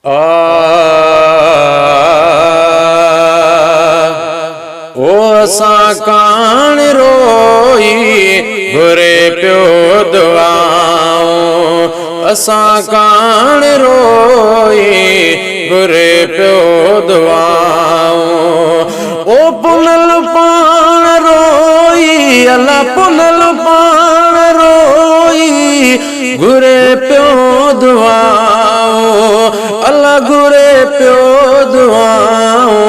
ओ असां कान रोई घुरे पियो दुआऊं, असां कान रोई घुरे पियो दुआऊं। ओ पुनल पाण रोई अल्लाह पुनल पाण रोई घुरे पियो दुआऊं, अल्लाह घुरे पियो दुआऊं।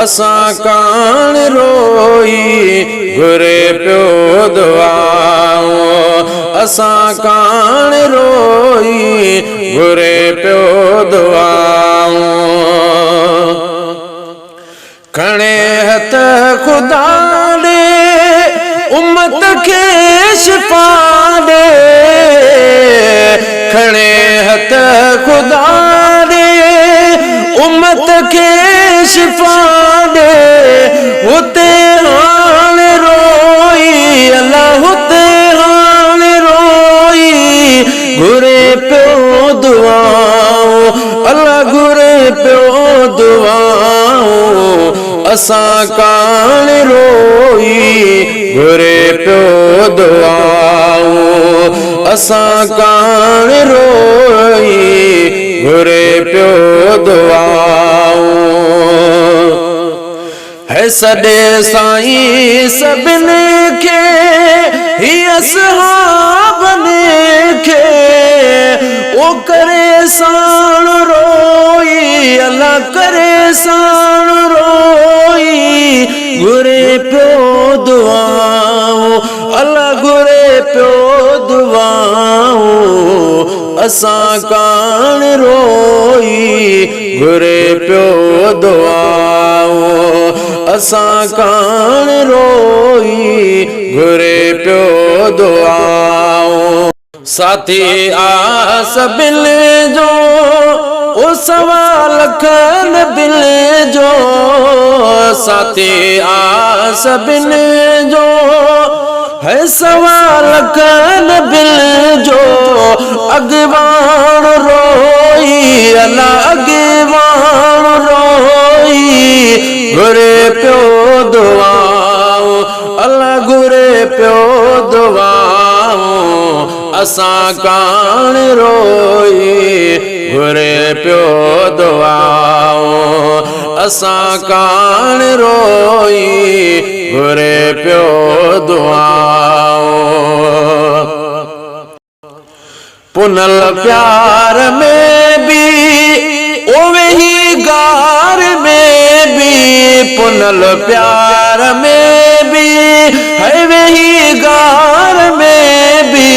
असां कान रोई घुरे पियो दुआऊं, असां कान रोई घुरे पियो दुआऊं। खणे हथ खुदा ॾे उम्मत खे शिफ़ा ॾे, खणे हथ खुदा ॾे उम्मत खे शिफ़ा ॾे। हुते हाणे रोई अल्लाह हुते हाणे रोई घुरे पियो दुआऊं, अल्लाह घुरे पियो दुआऊं। असां कान रोई घुरे पियो दुआऊं, असां कान रोई घुरे पियो दुआऊं। है सॾे साईं सभिनी खे ही असहाबनि खे ओ करे साण रोई अल्लाह करे साण रोई घुरे पियो दुआऊं, अल्लाह घुरे पियो दुआऊं। असां कान रोई घुरे पियो दुआऊं, असां कान रोई घुरे पियो दुआऊं। साथी आस बिल जो ओ सवाल खन बिल जो, साथी आस बिल जो है सवाल खन बिल जो। अगवान रोई अल्लाह अगवान रोई घुरे पियो दुआऊं, अल्लाह घुरे पियो दुआऊं। असां कान रोई घुरे पियो दुआऊं, असां कान रोई घुरे पियो दुआऊं। पुनल प्यार में भी ओवे ही गार में भी, पुनल प्यार में भी है वही गार में भी।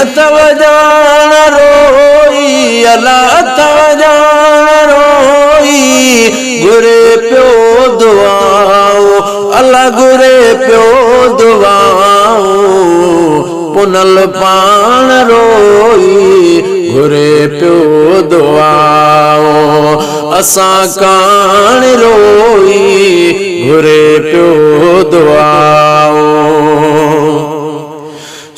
अथव जान रोई अल्लाह अथव जान रोई घुरे पियो दुआऊं, अल्लाह घुरे पियो दुआऊं। पुनल पाण रोई घुरे पियो दुआऊं, असां कान रोई घुरे पियो दुआऊं।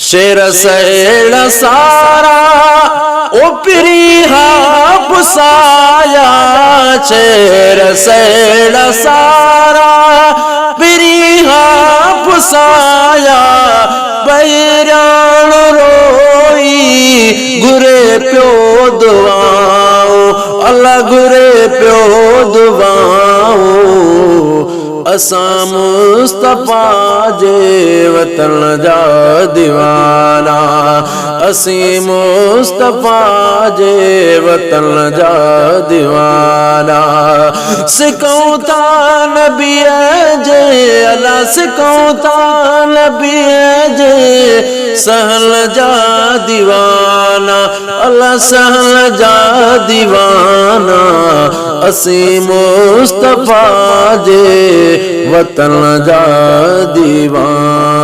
शेर सैल सारा ओ पिरी पुसाया, शेर सैल सारा पिरी पुसाया। बैरान रोई घुरे पियो दुआऊं, अल्लाह घुरे पियो दुआऊं। असां मुस्तफा जे वतन जा दीवाना, असीं मुस्तफा जे वतन जा दीवाना। सिकऊं था नबीअ जे अल्लाह सिकऊं था नबीअ जे सहल जा दीवाना, अल्लाह सहल जा दीवाना। असीं मुस्तफा जे वतन जा दीवाना।